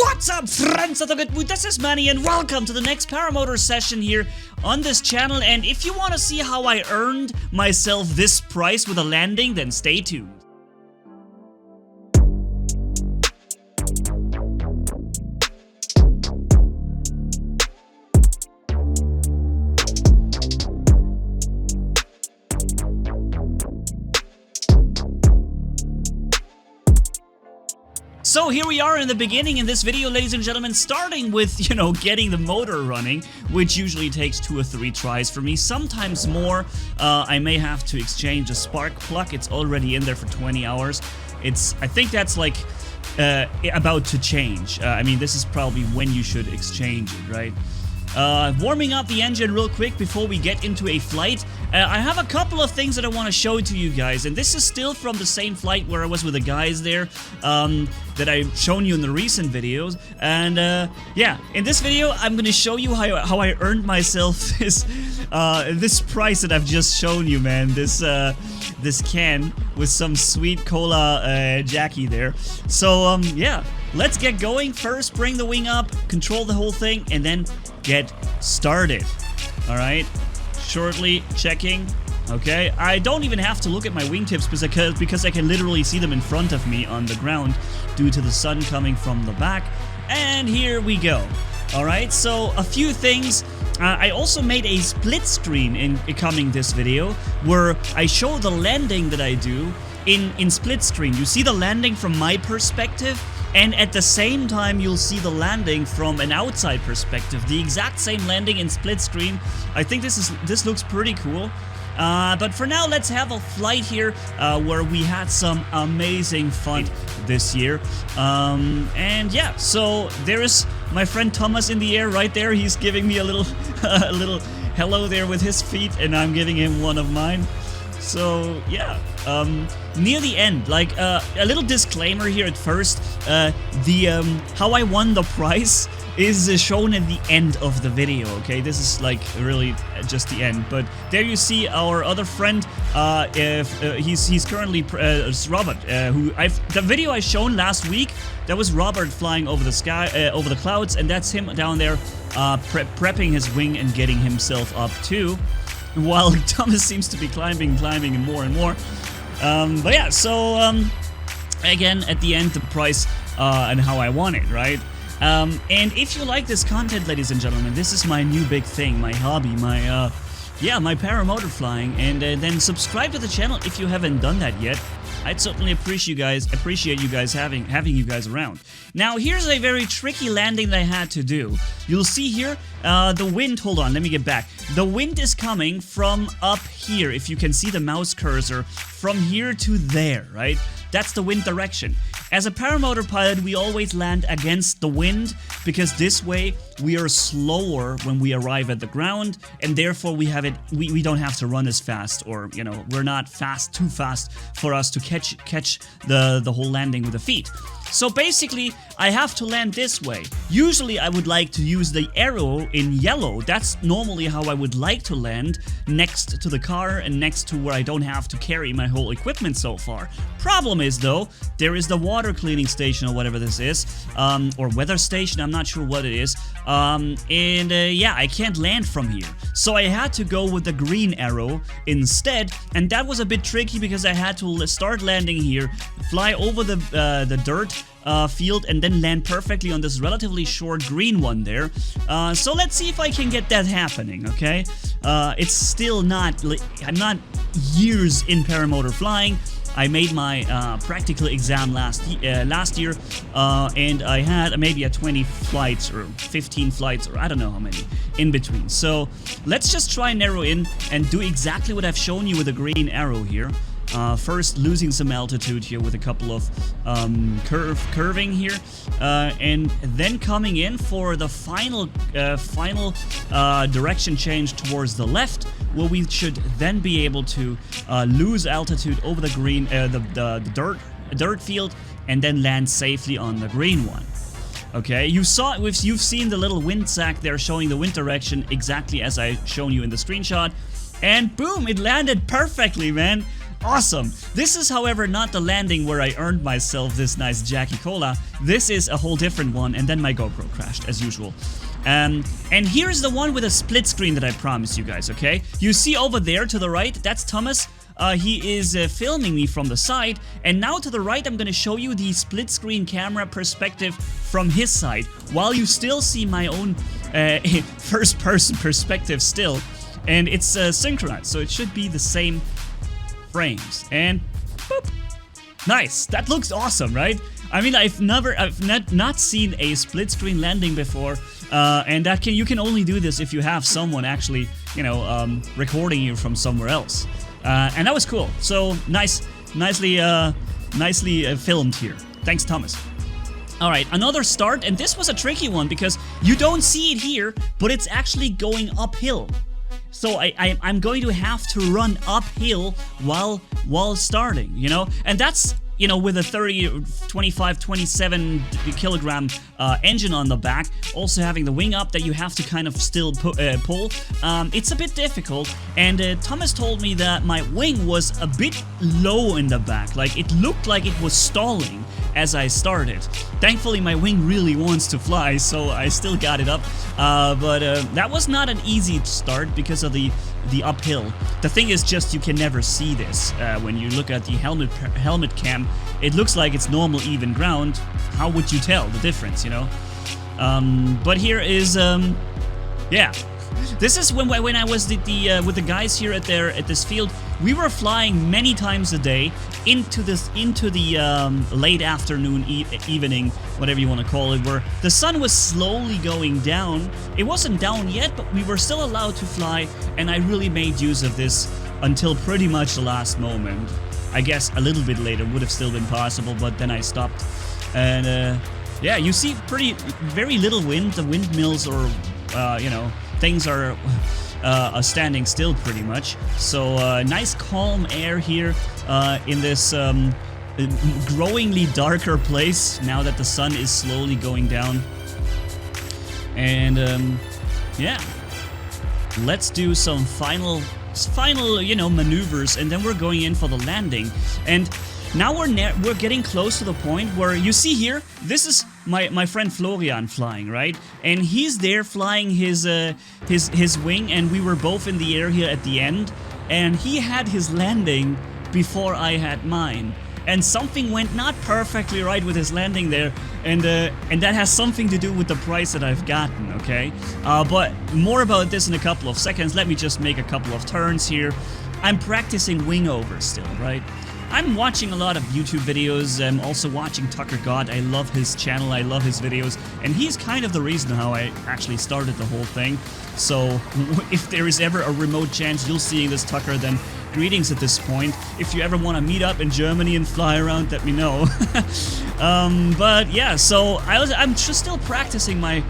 What's up, friends of the good mood? This is Manni and welcome to the next Paramotor session here on this channel. And if you want to see how I earned myself this price with a landing, then stay tuned. So here we are in the beginning in this video, ladies and gentlemen, starting with, getting the motor running, which usually takes 2 or 3 tries for me, sometimes more. I may have to exchange a spark plug. It's already in there for 20 hours. I think that's like about to change. I mean, this is probably when you should exchange it, right? Warming up the engine real quick before we get into a flight. I have a couple of things that I want to show to you guys, and this is still from the same flight where I was with the guys there that I've shown you in the recent videos. And yeah, in this video I'm going to show you how I earned myself this price that I've just shown you, man. This can with some sweet cola Jacky there. So yeah, let's get going. First, bring the wing up, control the whole thing, and then get started. All right, shortly checking. Okay, I don't even have to look at my wingtips because I can literally see them in front of me on the ground due to the sun coming from the back. And here we go. All right, so a few things. I also made a split screen in coming this video where I show the landing that I do in split screen. You see the landing from my perspective, and at the same time you'll see the landing from an outside perspective. The exact same landing in split screen. I think this looks pretty cool. But for now, let's have a flight here where we had some amazing fun this year. And yeah, so there is my friend Thomas in the air right there. He's giving me a little hello there with his feet, and I'm giving him one of mine. So yeah, near the end, like a little disclaimer here at first, how I won the prize is shown at the end of the video, okay? This is like really just the end, but there you see our other friend. He's currently it's Robert, the video I shown last week, that was Robert flying over the sky, over the clouds, and that's him down there prepping his wing and getting himself up too, while Thomas seems to be climbing more and more. But yeah, so again, at the end, the price and how I won it, right? And if you like this content, ladies and gentlemen, this is my new big thing, my hobby, my paramotor flying, and then subscribe to the channel if you haven't done that yet. I'd certainly appreciate you guys having you guys around. Now, here's a very tricky landing that I had to do. You'll see here, the wind, hold on, let me get back. The wind is coming from up here, if you can see the mouse cursor, from here to there, right? That's the wind direction. As a paramotor pilot, we always land against the wind because this way we are slower when we arrive at the ground, and therefore we don't have to run as fast, or we're not too fast for us to catch the whole landing with the feet. So basically, I have to land this way. Usually I would like to use the arrow in yellow. That's normally how I would like to land, next to the car and next to where I don't have to carry my whole equipment so far. Problem is though, there is the water cleaning station or whatever this is, or weather station, I'm not sure what it is, yeah, I can't land from here. So I had to go with the green arrow instead, and that was a bit tricky because I had to start landing here, fly over the dirt field, and then land perfectly on this relatively short green one there. So let's see if I can get that happening, okay? It's still not, I'm not years in paramotor flying. I made my practical exam last year, and I had maybe 20 flights or 15 flights, or I don't know how many in between. So let's just try and narrow in and do exactly what I've shown you with the green arrow here. First, losing some altitude here with a couple of curving here, and then coming in for the final direction change towards the left, where we should then be able to lose altitude over the green, the dirt field, and then land safely on the green one. Okay, you've seen the little wind sack there showing the wind direction exactly as I shown you in the screenshot, and boom, it landed perfectly, man. Awesome. This is, however, not the landing where I earned myself this nice Jacky Cola. This is a whole different one, and then my GoPro crashed, as usual. And here's the one with a split screen that I promised you guys, okay? You see over there to the right, that's Thomas. He is filming me from the side, and now to the right I'm gonna show you the split screen camera perspective from his side, while you still see my own first person perspective still, and it's synchronized, so it should be the same frames. And boop. Nice. That looks awesome, right? I mean, I've not seen a split screen landing before, and you can only do this if you have someone actually, you know, recording you from somewhere else. And that was cool. So nicely filmed here. Thanks, Thomas. All right, another start, and this was a tricky one because you don't see it here, but it's actually going uphill. So I'm going to have to run uphill while starting, you know, and that's, you know, with a 27 kilogram engine on the back, also having the wing up that you have to kind of still pull, it's a bit difficult. And Thomas told me that my wing was a bit low in the back, like it looked like it was stalling as I started. Thankfully my wing really wants to fly, so I still got it up, but that was not an easy start because of the uphill. The thing is just you can never see this when you look at the helmet cam. It looks like it's normal even ground. How would you tell the difference, you know? But here is yeah, this is when I was with the guys here at this field. We were flying many times a day into the late afternoon, evening, whatever you want to call it, where the sun was slowly going down. It wasn't down yet, but we were still allowed to fly, and I really made use of this until pretty much the last moment. I guess a little bit later would have still been possible, but then I stopped. And yeah, you see very little wind. The windmills or you know, things are standing still pretty much. So nice calm air here in this growingly darker place now that the sun is slowly going down. And yeah, let's do some final, you know, maneuvers, and then we're going in for the landing. And now we're getting close to the point where you see here, this is my friend Florian flying, right? And he's there flying his wing, and we were both in the air here at the end, and he had his landing before I had mine. And something went not perfectly right with his landing there, and that has something to do with the price that I've gotten, okay? But more about this in a couple of seconds. Let me just make a couple of turns here. I'm practicing wing over still, right? I'm watching a lot of YouTube videos. I'm also watching Tucker God. I love his channel, I love his videos, and he's kind of the reason how I actually started the whole thing. So if there is ever a remote chance you'll see this Tucker, then greetings at this point. If you ever want to meet up in Germany and fly around, let me know. But yeah, so I'm just still practicing my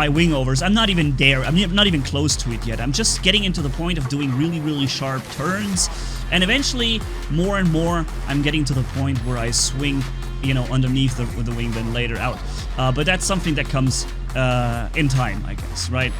wing overs. I'm not even there. I'm not even close to it yet. I'm just getting into the point of doing really sharp turns, and eventually more and more I'm getting to the point where I swing, you know, underneath the wing, then later out. But that's something that comes in time, I guess, right?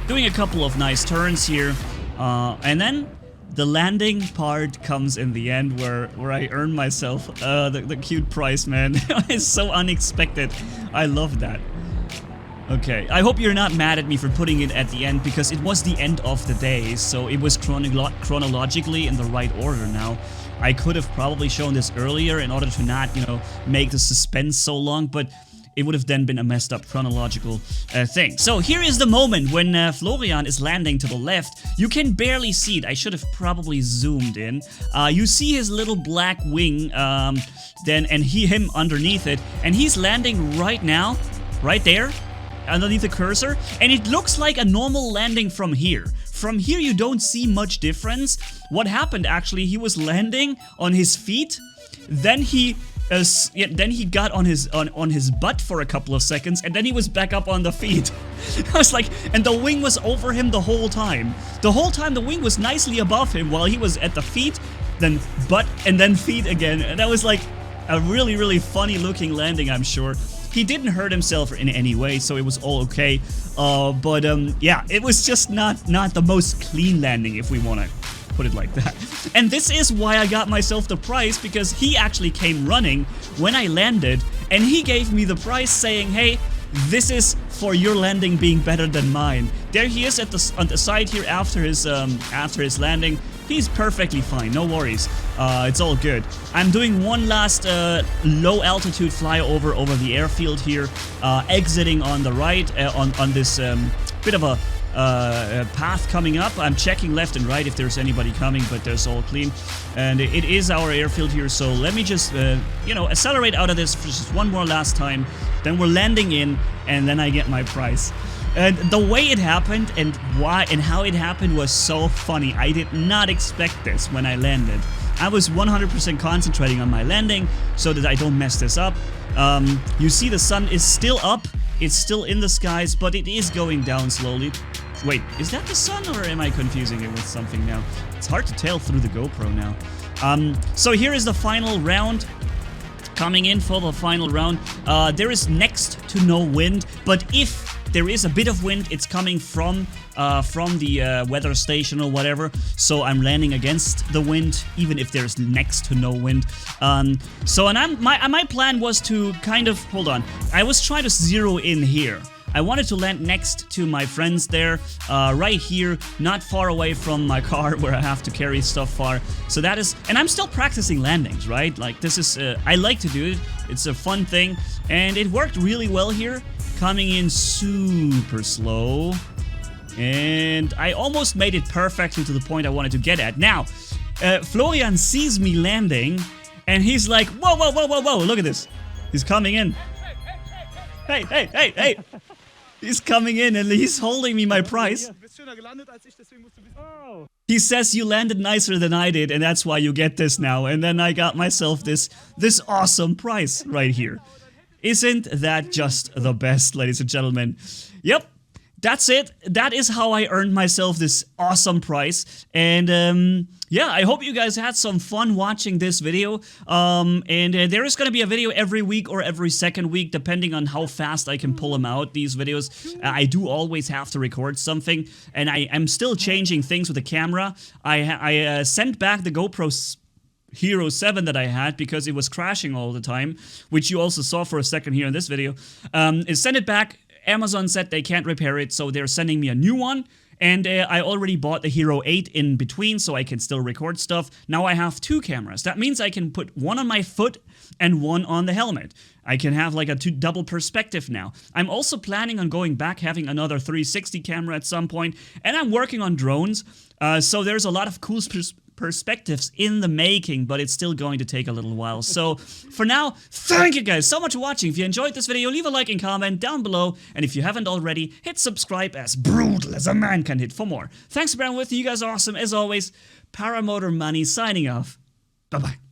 Doing a couple of nice turns here, and then the landing part comes in the end where I earn myself the cute prize, man. It's so unexpected. I love that. Okay, I hope you're not mad at me for putting it at the end, because it was the end of the day, so it was chronologically in the right order now. I could have probably shown this earlier in order to not, you know, make the suspense so long, but it would have then been a messed up chronological thing. So here is the moment when Florian is landing to the left. You can barely see it. I should have probably zoomed in. You see his little black wing, and him underneath it, and he's landing right now, right there, underneath the cursor, and it looks like a normal landing from here. From here you don't see much difference. What happened actually, he was landing on his feet, then he got on his butt for a couple of seconds, and then he was back up on the feet. I was like, and the wing was over him the whole time. The whole time the wing was nicely above him while he was at the feet, then butt, and then feet again. And that was like a really funny looking landing, I'm sure. He didn't hurt himself in any way, so it was all okay. But yeah, it was just not the most clean landing, if we want to put it like that. And this is why I got myself the prize, because he actually came running when I landed, and he gave me the prize saying, hey, this is for your landing being better than mine. There he is at on the side here after his landing. He's perfectly fine, no worries. It's all good. I'm doing one last low altitude flyover over the airfield here, exiting on the right on this bit of a path coming up. I'm checking left and right if there's anybody coming, but there's all clean. And it is our airfield here, so let me just, you know, accelerate out of this for just one more last time. Then we're landing in, and then I get my prize. And the way it happened and why and how it happened was so funny. I did not expect this when I landed. I was 100% concentrating on my landing so that I don't mess this up. You see the sun is still up. It's still in the skies, but it is going down slowly. Wait, is that the sun, or am I confusing it with something now? It's hard to tell through the GoPro now. So here is the final round. Coming in for the final round. There is next to no wind, but if there is a bit of wind, it's coming from the weather station or whatever, so I'm landing against the wind, even if there's next to no wind. My plan was to kind of, hold on, I was trying to zero in here. I wanted to land next to my friends there, right here, not far away from my car where I have to carry stuff far. So that is, and I'm still practicing landings, right? Like this is, I like to do it. It's a fun thing, and it worked really well here. Coming in super slow, and I almost made it perfectly to the point I wanted to get at. Now, Florian sees me landing, and he's like, whoa, whoa, whoa, whoa, whoa, look at this. He's coming in. Hey, hey, hey, hey. He's coming in, and he's holding me my prize. He says you landed nicer than I did, and that's why you get this now. And then I got myself this awesome prize right here. Isn't that just the best, ladies and gentlemen? Yep, that's it. That is how I earned myself this awesome prize. And yeah, I hope you guys had some fun watching this video. There is going to be a video every week or every second week, depending on how fast I can pull them out, these videos. I do always have to record something, and I am still changing things with the camera. I sent back the GoPro Hero 7 that I had because it was crashing all the time, which you also saw for a second here in this video. Sent it back. Amazon said they can't repair it, so they're sending me a new one. And I already bought the Hero 8 in between, so I can still record stuff. Now I have two cameras. That means I can put one on my foot and one on the helmet. I can have like a double perspective now. I'm also planning on going back, having another 360 camera at some point, and I'm working on drones. So there's a lot of cool perspectives in the making, but it's still going to take a little while. So for now, thank you guys so much for watching. If you enjoyed this video, leave a like and comment down below, and if you haven't already, hit subscribe as brutal as a man can hit for more. Thanks for bearing with me. You guys are awesome as always. Paramotor Manni signing off. Bye bye.